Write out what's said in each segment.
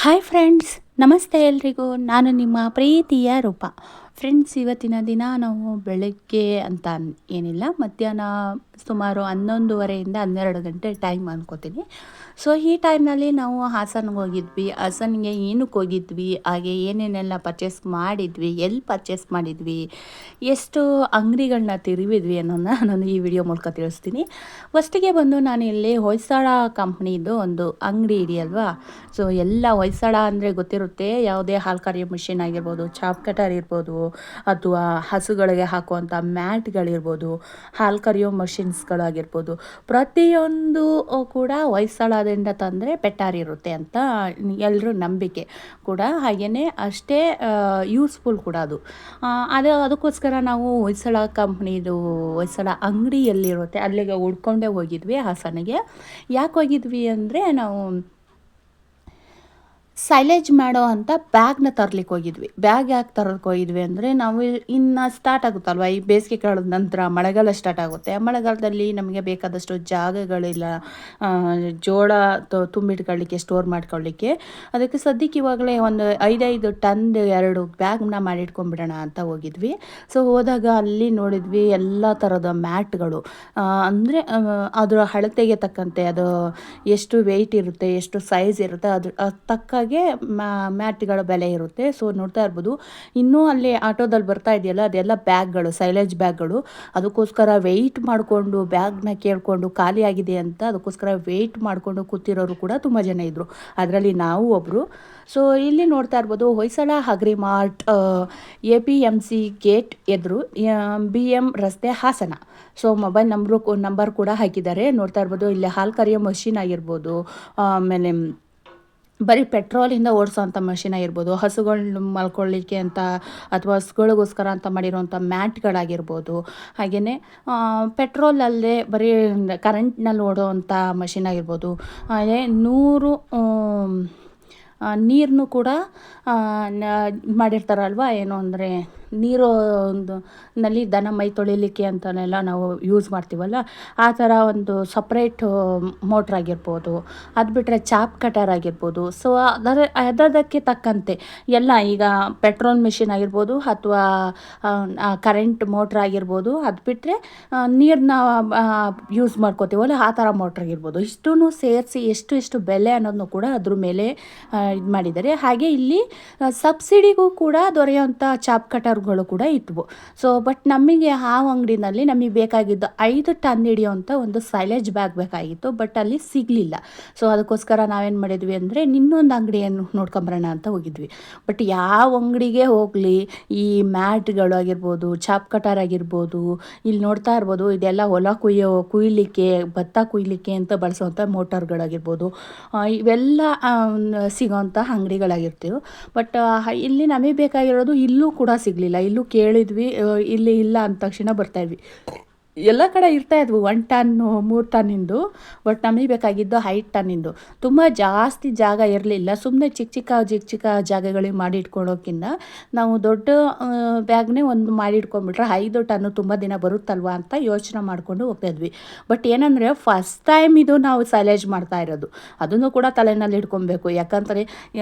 Hi friends, ನಮಸ್ತೆ ಎಲ್ರಿಗೂ. ನಾನು ನಿಮ್ಮ ಪ್ರೀತಿಯ ರೂಪ. ಫ್ರೆಂಡ್ಸ್, ಇವತ್ತಿನ ದಿನ ನಾವು ಬೆಳಗ್ಗೆ ಅಂತ ಏನಿಲ್ಲ, ಮಧ್ಯಾಹ್ನ ಸುಮಾರು 11:30ಇಂದ 12 ಗಂಟೆ ಟೈಮ್ ಅನ್ಕೋತೀನಿ. ಸೊ ಈ ಟೈಮ್ನಲ್ಲಿ ನಾವು ಹಾಸನ್ಗೆ ಹೋಗಿದ್ವಿ. ಹಾಸನ್ಗೆ ಏನಕ್ಕೆ ಹೋಗಿದ್ವಿ, ಹಾಗೆ ಏನೇನೆಲ್ಲ ಪರ್ಚೇಸ್ ಮಾಡಿದ್ವಿ, ಎಲ್ಲಿ ಪರ್ಚೇಸ್ ಮಾಡಿದ್ವಿ, ಎಷ್ಟು ಅಂಗಡಿಗಳನ್ನ ತಿರುವಿದ್ವಿ ಅನ್ನೋದನ್ನ ನಾನು ಈ ವಿಡಿಯೋ ಮೂಲಕ ತಿಳಿಸ್ತೀನಿ. ಫಸ್ಟಿಗೆ ಬಂದು ನಾನು ಇಲ್ಲಿ ಹೊಯ್ಸಳ ಕಂಪ್ನಿದು ಒಂದು ಅಂಗಡಿ ಇದೆಯಲ್ವಾ. ಸೊ ಎಲ್ಲ ಹೊಯ್ಸಳ ಅಂದರೆ ಗೊತ್ತಿರುತ್ತೆ. ಯಾವುದೇ ಹಾಲು ಕರೆಯೋ ಮಿಷಿನ್ ಆಗಿರ್ಬೋದು, ಚಾಪ್ ಕಟರ್ ಇರ್ಬೋದು, ಅಥವಾ ಹಸುಗಳಿಗೆ ಹಾಕುವಂಥ ಮ್ಯಾಟ್ಗಳಿರ್ಬೋದು, ಹಾಲು ಕರೆಯೋ ಮಷಿನ್ಸ್ಗಳಾಗಿರ್ಬೋದು, ಪ್ರತಿಯೊಂದು ಕೂಡ ಹೊಯ್ಸಳದಿಂದ ತಂದರೆ ಬೆಟರ್ ಇರುತ್ತೆ ಅಂತ ಎಲ್ಲರೂ ನಂಬಿಕೆ ಕೂಡ. ಹಾಗೆಯೇ ಅಷ್ಟೇ ಯೂಸ್ಫುಲ್ ಕೂಡ ಅದು. ಅದಕ್ಕೋಸ್ಕರ ನಾವು ಹೊಯ್ಸಳ ಕಂಪ್ನಿದು ಹೊಯ್ಸಳ ಅಂಗಡಿ ಎಲ್ಲಿರುತ್ತೆ ಅಲ್ಲಿಗೆ ಹುಡ್ಕೊಂಡೇ ಹೋಗಿದ್ವಿ ಹಾಸನಿಗೆ. ಯಾಕೆ ಹೋಗಿದ್ವಿ ಅಂದರೆ, ನಾವು ಸೈಲೇಜ್ ಮಾಡೋ ಅಂತ ಬ್ಯಾಗ್ನ ತರ್ಲಿಕ್ಕೆ ಹೋಗಿದ್ವಿ. ಬ್ಯಾಗ್ ಯಾಕೆ ತರೋಕ್ಕೆ ಹೋಗಿದ್ವಿ ಅಂದರೆ, ನಾವು ಇನ್ನು ಸ್ಟಾರ್ಟ್ ಆಗುತ್ತಲ್ವ, ಈ ಬೇಸಿಗೆ ಕಾಲದ ನಂತರ ಮಳೆಗಾಲ ಸ್ಟಾರ್ಟ್ ಆಗುತ್ತೆ. ಮಳೆಗಾಲದಲ್ಲಿ ನಮಗೆ ಬೇಕಾದಷ್ಟು ಜಾಗಗಳಿಲ್ಲ ಜೋಳ ತುಂಬಿಟ್ಕೊಳ್ಳಿಕ್ಕೆ, ಸ್ಟೋರ್ ಮಾಡ್ಕೊಳ್ಳಿಕ್ಕೆ. ಅದಕ್ಕೆ ಸದ್ಯಕ್ಕೆ ಇವಾಗಲೇ ಒಂದು 5 ಟನ್ದು 2 ಬ್ಯಾಗ್ನ ಮಾಡಿಟ್ಕೊಂಡ್ಬಿಡೋಣ ಅಂತ ಹೋಗಿದ್ವಿ. ಸೊ ಹೋದಾಗ ಅಲ್ಲಿ ನೋಡಿದ್ವಿ ಎಲ್ಲ ಥರದ ಮ್ಯಾಟ್ಗಳು. ಅಂದರೆ ಅದರ ಅಳತೆಗೆ ತಕ್ಕಂತೆ ಅದು ಎಷ್ಟು ವೆಯ್ಟ್ ಇರುತ್ತೆ, ಎಷ್ಟು ಸೈಜ್ ಇರುತ್ತೆ, ಅದ್ರ ತಕ್ಕಾಗೆ ಮ್ಯಾಟ್ಗಳ ಬೆಲೆ ಇರುತ್ತೆ. ಸೊ ನೋಡ್ತಾ ಇರ್ಬೋದು, ಇನ್ನೂ ಅಲ್ಲಿ ಆಟೋದಲ್ಲಿ ಬರ್ತಾ ಇದೆಯಲ್ಲ, ಅದೆಲ್ಲ ಬ್ಯಾಗ್ಗಳು, ಸೈಲೇಜ್ ಬ್ಯಾಗ್ಗಳು. ಅದಕ್ಕೋಸ್ಕರ ವೆಯ್ಟ್ ಮಾಡಿಕೊಂಡು ಬ್ಯಾಗ್ನ ಕೇಳಿಕೊಂಡು ಖಾಲಿ ಆಗಿದೆ ಅಂತ ಅದಕ್ಕೋಸ್ಕರ ವೆಯ್ಟ್ ಮಾಡಿಕೊಂಡು ಕೂತಿರೋರು ಕೂಡ ತುಂಬ ಜನ ಇದ್ದರು. ಅದರಲ್ಲಿ ನಾವು ಒಬ್ಬರು. ಸೊ ಇಲ್ಲಿ ನೋಡ್ತಾ ಇರ್ಬೋದು, Hoysala agri mart, APMC gate ಎದುರು, BM ರಸ್ತೆ, ಹಾಸನ. ಸೊ ಮೊಬೈಲ್ ನಂಬರ್ ಕೂಡ ಹಾಕಿದ್ದಾರೆ. ನೋಡ್ತಾ ಇರ್ಬೋದು, ಇಲ್ಲಿ ಹಾಲು ಕರೆಯೋ ಮಷಿನ್ ಆಗಿರ್ಬೋದು, ಆಮೇಲೆ ಬರೀ ಪೆಟ್ರೋಲಿಂದ ಓಡಿಸೋವಂಥ ಮಷಿನ್ ಆಗಿರ್ಬೋದು, ಹಸುಗಳು ಮಲ್ಕೊಳ್ಳಿಕ್ಕೆ ಅಂತ ಅಥವಾ ಹಸುಗಳಿಗೋಸ್ಕರ ಅಂತ ಮಾಡಿರೋವಂಥ ಮ್ಯಾಟ್ಗಳಾಗಿರ್ಬೋದು, ಹಾಗೆಯೇ ಪೆಟ್ರೋಲಲ್ಲೇ ಬರೀ ಕರೆಂಟ್ನಲ್ಲಿ ಓಡೋವಂಥ ಮಷಿನ್ ಆಗಿರ್ಬೋದು, ಹಾಗೆ 100 ನೀರನ್ನು ಕೂಡ ಮಾಡಿರ್ತಾರಲ್ವ. ಏನು ಅಂದರೆ, ನೀರು ಒಂದು ನಲ್ಲಿ ದನ ಮೈ ತೊಳಿಲಿಕ್ಕೆ ಅಂತನೆಲ್ಲ ನಾವು ಯೂಸ್ ಮಾಡ್ತೀವಲ್ಲ, ಆ ಥರ ಒಂದು ಸಪ್ರೇಟ್ ಮೋಟ್ರ್ ಆಗಿರ್ಬೋದು. ಅದು ಬಿಟ್ಟರೆ ಚಾಪ್ ಕಟರ್ ಆಗಿರ್ಬೋದು. ಸೊ ಅದಕ್ಕೆ ತಕ್ಕಂತೆ ಎಲ್ಲ, ಈಗ ಪೆಟ್ರೋಲ್ ಮಿಷಿನ್ ಆಗಿರ್ಬೋದು ಅಥವಾ ಕರೆಂಟ್ ಮೋಟ್ರ್ ಆಗಿರ್ಬೋದು, ಅದು ಬಿಟ್ಟರೆ ನೀರನ್ನ ಯೂಸ್ ಮಾಡ್ಕೋತೀವಲ್ಲ ಆ ಥರ ಮೋಟ್ರ್ ಆಗಿರ್ಬೋದು. ಇಷ್ಟೂ ಸೇರಿಸಿ ಎಷ್ಟು ಬೆಲೆ ಅನ್ನೋದನ್ನು ಕೂಡ ಅದ್ರ ಮೇಲೆ ಇದು ಮಾಡಿದ್ದಾರೆ. ಹಾಗೆ ಇಲ್ಲಿ ಸಬ್ಸಿಡಿಗೂ ಕೂಡ ದೊರೆಯುವಂಥ ಚಾಪ್ ಕಟರ್ಗಳು ಕೂಡ ಇದ್ವು. ಸೊ ಬಟ್ ನಮಗೆ ಆ ಅಂಗಡಿನಲ್ಲಿ ನಮಗೆ ಬೇಕಾಗಿದ್ದು 5 ಟನ್ ಹಿಡಿಯೋವಂಥ ಒಂದು ಸೈಲೇಜ್ ಬ್ಯಾಗ್ ಬೇಕಾಗಿತ್ತು. ಬಟ್ ಅಲ್ಲಿ ಸಿಗಲಿಲ್ಲ. ಸೊ ಅದಕ್ಕೋಸ್ಕರ ನಾವೇನು ಮಾಡಿದ್ವಿ ಅಂದರೆ, ಇನ್ನೊಂದು ಅಂಗಡಿಯನ್ನು ನೋಡ್ಕೊಂಬರೋಣ ಅಂತ ಹೋಗಿದ್ವಿ. ಬಟ್ ಯಾವ ಅಂಗಡಿಗೆ ಹೋಗಲಿ, ಈ ಮ್ಯಾಟ್ಗಳು ಆಗಿರ್ಬೋದು, ಚಾಪ್ ಕಟರ್ ಆಗಿರ್ಬೋದು, ಇಲ್ಲಿ ನೋಡ್ತಾ ಇರ್ಬೋದು, ಇದೆಲ್ಲ ಹೊಲ ಕುಯ್ಲಿಕ್ಕೆ, ಭತ್ತ ಕುಯ್ಲಿಕ್ಕೆ ಅಂತ ಬಳಸುವಂಥ ಮೋಟಾರ್ಗಳಾಗಿರ್ಬೋದು, ಇವೆಲ್ಲ ಸಿಗೋವಂಥ ಅಂಗಡಿಗಳಾಗಿರ್ತೀವಿ. ಬಟ್ ಇಲ್ಲಿ ನಮಗೆ ಬೇಕಾಗಿರೋದು ಇಲ್ಲೂ ಕೂಡ ಸಿಗಲಿಲ್ಲ. ಇಲ್ಲೂ ಕೇಳಿದ್ವಿ, ಇಲ್ಲಿ ಇಲ್ಲ ಅಂದ ತಕ್ಷಣ ಬರ್ತಾಯಿದ್ವಿ. ಎಲ್ಲ ಕಡೆ ಇರ್ತಾಯಿದ್ವು 1 ಟನ್ನು 3 ಟನ್ನಿಂದು. ಬಟ್ ನಮಗೆ ಬೇಕಾಗಿದ್ದು 5 ಟನ್ನಿಂದು. ತುಂಬ ಜಾಸ್ತಿ ಜಾಗ ಇರಲಿಲ್ಲ. ಸುಮ್ಮನೆ ಚಿಕ್ಕ ಜಾಗಗಳಿಗೆ ಮಾಡಿ ಇಟ್ಕೊಳ್ಳೋಕ್ಕಿಂತ ನಾವು ದೊಡ್ಡ ಬ್ಯಾಗ್ನೇ ಒಂದು ಮಾಡಿ ಇಟ್ಕೊಂಡ್ಬಿಟ್ರೆ 5 ಟನ್ನು ತುಂಬ ದಿನ ಬರುತ್ತಲ್ವ ಅಂತ ಯೋಚನೆ ಮಾಡಿಕೊಂಡು ಹೋಗ್ತಾಯಿದ್ವಿ. ಬಟ್ ಏನಂದರೆ, ಫಸ್ಟ್ ಟೈಮ್ ಇದು ನಾವು ಸೈಲೇಜ್ ಮಾಡ್ತಾ ಇರೋದು. ಅದನ್ನು ಕೂಡ ತಲೆಯಲ್ಲಿ ಇಟ್ಕೊಬೇಕು. ಯಾಕಂದರೆ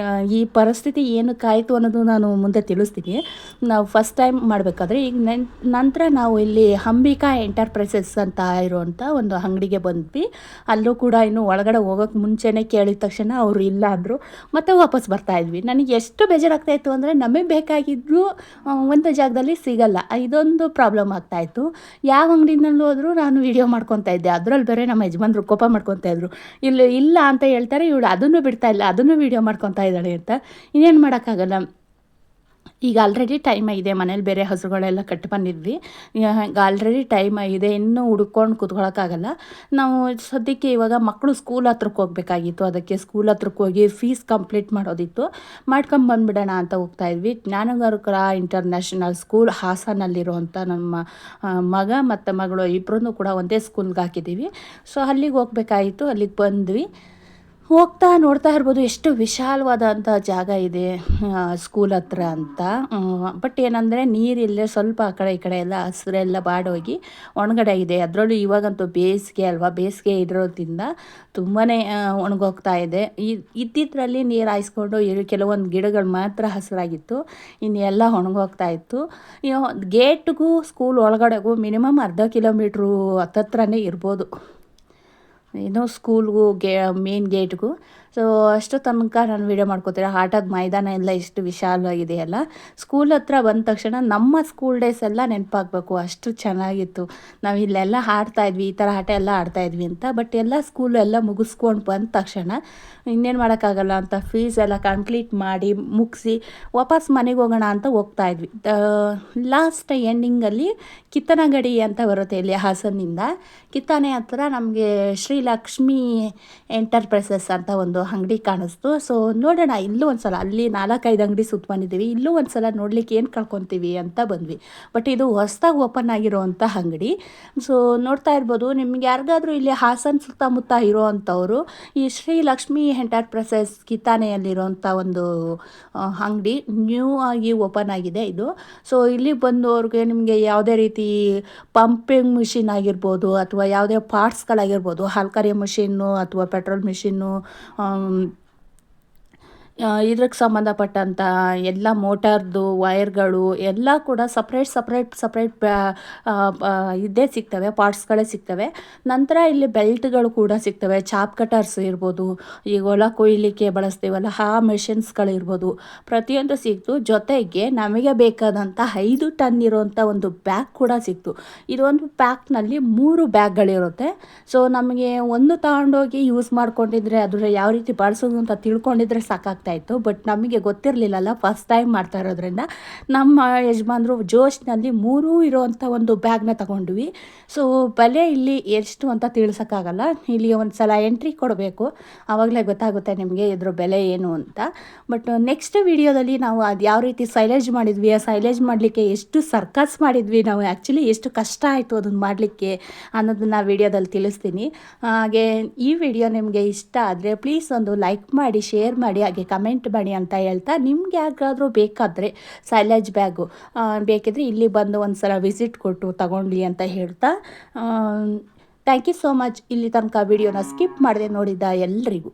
ಈ ಪರಿಸ್ಥಿತಿ ಏನಕ್ಕಾಯಿತು ಅನ್ನೋದು ನಾನು ಮುಂದೆ ತಿಳಿಸ್ತೀನಿ. ನಾವು ಫಸ್ಟ್ ಟೈಮ್ ಮಾಡಬೇಕಾದ್ರೆ, ಈಗ ನಂತರ ನಾವು ಇಲ್ಲಿ ಅಂಬಿಕಾ ಎಂಟರ್ಪ್ರೈಸಸ್ ಅಂತ ಇರುವಂಥ ಒಂದು ಅಂಗಡಿಗೆ ಬಂದ್ವಿ. ಅಲ್ಲೂ ಕೂಡ ಇನ್ನು ಒಳಗಡೆ ಹೋಗೋಕ್ಕೆ ಮುಂಚೆನೇ ಕೇಳಿದ ತಕ್ಷಣ ಅವರು ಇಲ್ಲ ಅಂದರು. ಮತ್ತೆ ವಾಪಸ್ ಬರ್ತಾಯಿದ್ವಿ. ನನಗೆ ಎಷ್ಟು ಬೇಜಾರಾಗ್ತಾಯಿತ್ತು ಅಂದರೆ, ನಮಗೆ ಬೇಕಾಗಿದ್ದು ಒಂದು ಜಾಗದಲ್ಲಿ ಸಿಗಲ್ಲ. ಇದೊಂದು ಪ್ರಾಬ್ಲಮ್ ಆಗ್ತಾಯಿತ್ತು. ಯಾವ ಅಂಗಡಿನಲ್ಲಿ ಹೋದರೂ ನಾನು ವೀಡಿಯೋ ಮಾಡ್ಕೊತಾ ಇದ್ದೆ. ಅದರಲ್ಲಿ ಬೇರೆ ನಮ್ಮ ಯಜಮಾನ್ರು ಕೋಪ ಮಾಡ್ಕೊತಾ ಇದ್ರು. ಇಲ್ಲಿ ಇಲ್ಲ ಅಂತ ಹೇಳ್ತಾರೆ, ಇವಳು ಅದನ್ನು ಬಿಡ್ತಾ ಇಲ್ಲ, ಅದನ್ನು ವೀಡಿಯೋ ಮಾಡ್ಕೊತಾ ಇದ್ದಾಳೆ ಅಂತ. ಇನ್ನೇನು ಮಾಡೋಕ್ಕಾಗಲ್ಲ. ಈಗ ಆಲ್ರೆಡಿ ಟೈಮ್ ಆಗಿದೆ. ಮನೇಲಿ ಬೇರೆ ಹಸುಗಳೆಲ್ಲ ಕಟ್ಟಿ ಬಂದಿದ್ವಿ. ಈಗ ಆಲ್ರೆಡಿ ಟೈಮ್ ಆಗಿದೆ, ಇನ್ನೂ ಹುಡ್ಕೊಂಡು ಕೂತ್ಕೊಳ್ಳೋಕ್ಕಾಗಲ್ಲ. ನಾವು ಸದ್ಯಕ್ಕೆ ಇವಾಗ ಮಕ್ಕಳು ಸ್ಕೂಲ್ ಹತ್ರಕ್ಕೆ ಹೋಗಬೇಕಾಗಿತ್ತು. ಅದಕ್ಕೆ ಸ್ಕೂಲ್ ಹತ್ರಕ್ಕೆ ಹೋಗಿ ಫೀಸ್ ಕಂಪ್ಲೀಟ್ ಮಾಡೋದಿತ್ತು. ಮಾಡ್ಕೊಂಬಂದ್ಬಿಡೋಣ ಅಂತ ಹೋಗ್ತಾಯಿದ್ವಿ. ಜ್ಞಾನಗರ್ಕರ ಇಂಟರ್ನ್ಯಾಷನಲ್ ಸ್ಕೂಲ್ ಹಾಸನಲ್ಲಿರುವಂಥ ನಮ್ಮ ಮಗ ಮತ್ತು ಮಗಳು ಇಬ್ಬರನ್ನೂ ಕೂಡ ಒಂದೇ ಸ್ಕೂಲ್ಗೆ ಹಾಕಿದ್ದೀವಿ. ಸೊ ಅಲ್ಲಿಗೆ ಹೋಗ್ಬೇಕಾಗಿತ್ತು. ಅಲ್ಲಿಗೆ ಬಂದ್ವಿ. ಹೋಗ್ತಾ ನೋಡ್ತಾ ಇರ್ಬೋದು ಎಷ್ಟು ವಿಶಾಲವಾದಂಥ ಜಾಗ ಇದೆ ಸ್ಕೂಲ್ ಹತ್ರ ಅಂತ. ಬಟ್ ಏನಂದರೆ ನೀರಿಲ್ಲದೆ ಸ್ವಲ್ಪ ಆ ಕಡೆ ಈ ಕಡೆ ಎಲ್ಲ ಹಸಿರೆಲ್ಲ ಬಾಡೋಗಿ ಒಣಗಡೆ ಇದೆ. ಅದರಲ್ಲೂ ಇವಾಗಂತೂ ಬೇಸಿಗೆ ಅಲ್ವಾ, ಬೇಸಿಗೆ ಇರೋದ್ರಿಂದ ತುಂಬಾ ಒಣಗೋಗ್ತಾ ಇದೆ. ಇದ್ದಿದ್ರಲ್ಲಿ ನೀರು ಹಾಯಿಸ್ಕೊಂಡು ಕೆಲವೊಂದು ಗಿಡಗಳು ಮಾತ್ರ ಹಸಿರಾಗಿತ್ತು, ಇನ್ನೆಲ್ಲ ಒಣಗೋಗ್ತಾ ಇತ್ತು. ಗೇಟ್ಗೂ ಸ್ಕೂಲ್ ಒಳಗಡೆಗೂ ಮಿನಿಮಮ್ ಅರ್ಧ ಕಿಲೋಮೀಟ್ರು ಹತ್ತತ್ರನೇ ಇರ್ಬೋದು, ಏನೋ ಸ್ಕೂಲ್ಗೂ ಮೇನ್ ಗೇಟ್ಗೂ. ಸೊ ಅಷ್ಟು ತನಕ ನಾನು ವೀಡಿಯೋ ಮಾಡ್ಕೋತೀರ. ಆಟದ ಮೈದಾನ ಎಲ್ಲ ಎಷ್ಟು ವಿಶಾಲವಾಗಿದೆಯಲ್ಲ. ಸ್ಕೂಲ್ ಹತ್ರ ಬಂದ ತಕ್ಷಣ ನಮ್ಮ ಸ್ಕೂಲ್ ಡೇಸ್ ಎಲ್ಲ ನೆನಪಾಗಬೇಕು, ಅಷ್ಟು ಚೆನ್ನಾಗಿತ್ತು. ನಾವು ಇಲ್ಲೆಲ್ಲ ಆಡ್ತಾಯಿದ್ವಿ, ಈ ಥರ ಆಟ ಎಲ್ಲ ಆಡ್ತಾಯಿದ್ವಿ ಅಂತ. ಬಟ್ ಎಲ್ಲ ಸ್ಕೂಲು ಎಲ್ಲ ಮುಗಿಸ್ಕೊಂಡು ಬಂದ ತಕ್ಷಣ ಇನ್ನೇನು ಮಾಡೋಕ್ಕಾಗಲ್ಲ ಅಂತ ಫೀಸ್ ಎಲ್ಲ ಕಂಪ್ಲೀಟ್ ಮಾಡಿ ಮುಗಿಸಿ ವಾಪಸ್ ಮನೆಗೆ ಹೋಗೋಣ ಅಂತ ಹೋಗ್ತಾಯಿದ್ವಿ. ಲಾಸ್ಟ್ ಎಂಡಿಂಗಲ್ಲಿ ಕಿತ್ತನಗಡಿ ಅಂತ ಬರುತ್ತೆ ಇಲ್ಲಿ ಹಾಸನಿಂದ. ಕಿತ್ತಾನೆ ಹತ್ರ ನಮಗೆ ಶ್ರೀ ಲಕ್ಷ್ಮಿ ಎಂಟರ್ಪ್ರೈಸಸ್ ಅಂತ ಒಂದು ಅಂಗಡಿ ಕಾಣಿಸ್ತು. ಸೊ ನೋಡೋಣ ಇಲ್ಲೂ ಒಂದು ಸಲ, ಅಲ್ಲಿ 4-5 ಅಂಗಡಿ ಸುತ್ತ ಬಂದಿದ್ದೀವಿ, ಇಲ್ಲೂ ಒಂದು ಸಲ ನೋಡ್ಲಿಕ್ಕೆ ಏನು ಕಳ್ಕೊತೀವಿ ಅಂತ ಬಂದ್ವಿ. ಬಟ್ ಇದು ಹೊಸ್ದಾಗಿ ಓಪನ್ ಆಗಿರೋವಂಥ ಅಂಗಡಿ. ಸೊ ನೋಡ್ತಾ ಇರ್ಬೋದು, ನಿಮ್ಗೆ ಯಾರಿಗಾದ್ರೂ ಇಲ್ಲಿ ಹಾಸನ ಸುತ್ತಮುತ್ತ ಇರೋವಂಥವ್ರು ಈ ಶ್ರೀ ಲಕ್ಷ್ಮಿ ಎಂಟರ್ಪ್ರೈಸಸ್ ಕಿತ್ತಾನೆಯಲ್ಲಿರೋವಂಥ ಒಂದು ಅಂಗಡಿ ನ್ಯೂ ಆಗಿ ಓಪನ್ ಆಗಿದೆ ಇದು. ಸೊ ಇಲ್ಲಿ ಬಂದವ್ರಿಗೆ ನಿಮಗೆ ಯಾವುದೇ ರೀತಿ ಪಂಪಿಂಗ್ ಮಿಷಿನ್ ಆಗಿರ್ಬೋದು ಅಥವಾ ಯಾವುದೇ ಪಾರ್ಟ್ಸ್ಗಳಾಗಿರ್ಬೋದು, ಹಾಲು ಕರಿಯೋ ಮಿಷಿನ್ನು ಅಥವಾ ಪೆಟ್ರೋಲ್ ಮಿಷಿನ್ನು, ಇದಕ್ಕೆ ಸಂಬಂಧಪಟ್ಟಂಥ ಎಲ್ಲ ಮೋಟಾರ್ದು ವೈರ್ಗಳು ಎಲ್ಲ ಕೂಡ ಸಪ್ರೇಟ್ ಇದೇ ಸಿಗ್ತವೆ, ಪಾರ್ಟ್ಸ್ಗಳೇ ಸಿಗ್ತವೆ. ನಂತರ ಇಲ್ಲಿ ಬೆಲ್ಟ್ಗಳು ಕೂಡ ಸಿಗ್ತವೆ, ಚಾಪ್ ಕಟರ್ಸ್ ಇರ್ಬೋದು, ಈಗ ಹೊಲ ಕೊಯ್ಲಿಕ್ಕೆ ಬಳಸ್ತೀವಲ್ಲ ಆ ಮೆಷಿನ್ಸ್ಗಳಿರ್ಬೋದು, ಪ್ರತಿಯೊಂದು ಸಿಕ್ತು. ಜೊತೆಗೆ ನಮಗೆ ಬೇಕಾದಂಥ 5 ಟನ್ ಇರೋವಂಥ ಒಂದು ಬ್ಯಾಗ್ ಕೂಡ ಸಿಕ್ತು. ಇದೊಂದು ಪ್ಯಾಕ್ನಲ್ಲಿ 3 ಬ್ಯಾಗ್ಗಳಿರುತ್ತೆ. ಸೊ ನಮಗೆ ಒಂದು ತಗೊಂಡೋಗಿ ಯೂಸ್ ಮಾಡ್ಕೊಂಡಿದ್ರೆ, ಅದರ ಯಾವ ರೀತಿ ಬಳಸೋದು ಅಂತ ತಿಳ್ಕೊಂಡಿದ್ರೆ ಸಾಕಾಗ್ತಾಯಿತ್ತು. ಬಟ್ ನಮಗೆ ಗೊತ್ತಿರಲಿಲ್ಲಲ್ಲ, ಫಸ್ಟ್ ಟೈಮ್ ಮಾಡ್ತಾ ಇರೋದ್ರಿಂದ ನಮ್ಮ ಯಜಮಾನ್ರು ಜೋಶ್ನಲ್ಲಿ 3 ಇರೋವಂಥ ಒಂದು ಬ್ಯಾಗ್ನ ತಗೊಂಡ್ವಿ. ಸೊ ಬೆಲೆ ಇಲ್ಲಿ ಎಷ್ಟು ಅಂತ ತಿಳಿಸೋಕ್ಕಾಗಲ್ಲ, ಇಲ್ಲಿ ಒಂದು ಸಲ ಎಂಟ್ರಿ ಕೊಡಬೇಕು, ಆವಾಗಲೇ ಗೊತ್ತಾಗುತ್ತೆ ನಿಮಗೆ ಇದ್ರ ಬೆಲೆ ಏನು ಅಂತ. ಬಟ್ ನೆಕ್ಸ್ಟ್ ವಿಡಿಯೋದಲ್ಲಿ ನಾವು ಅದು ಯಾವ ರೀತಿ ಸೈಲೇಜ್ ಮಾಡಿದ್ವಿ, ಆ ಸೈಲೇಜ್ ಮಾಡಲಿಕ್ಕೆ ಎಷ್ಟು ಸರ್ಕಸ್ ಮಾಡಿದ್ವಿ ನಾವು, ಆ್ಯಕ್ಚುಲಿ ಎಷ್ಟು ಕಷ್ಟ ಆಯಿತು ಅದನ್ನು ಮಾಡಲಿಕ್ಕೆ ಅನ್ನೋದನ್ನು ವಿಡಿಯೋದಲ್ಲಿ ತಿಳಿಸ್ತೀನಿ. ಹಾಗೆ ಈ ವಿಡಿಯೋ ನಿಮಗೆ ಇಷ್ಟ ಆದರೆ ಪ್ಲೀಸ್ ಒಂದು ಲೈಕ್ ಮಾಡಿ, ಶೇರ್ ಮಾಡಿ, ಹಾಗೆ ಕಮೆಂಟ್ ಮಾಡಿ ಅಂತ ಹೇಳ್ತಾ, ನಿಮ್ಗೆ ಯಾರಿಗಾದ್ರೂ ಬೇಕಾದರೆ ಸೈಲೇಜ್ ಬ್ಯಾಗು ಬೇಕಿದ್ರೆ ಇಲ್ಲಿ ಬಂದು ಒಂದು ಸಲ ವಿಸಿಟ್ ಕೊಟ್ಟು ತಗೊಂಡ್ಲಿ ಅಂತ ಹೇಳ್ತಾ, ಥ್ಯಾಂಕ್ ಯು ಸೋ ಮಚ್. ಇಲ್ಲಿ ತನಕ ವಿಡಿಯೋನ ಸ್ಕಿಪ್ ಮಾಡದೆ ನೋಡಿದ್ದ ಎಲ್ರಿಗೂ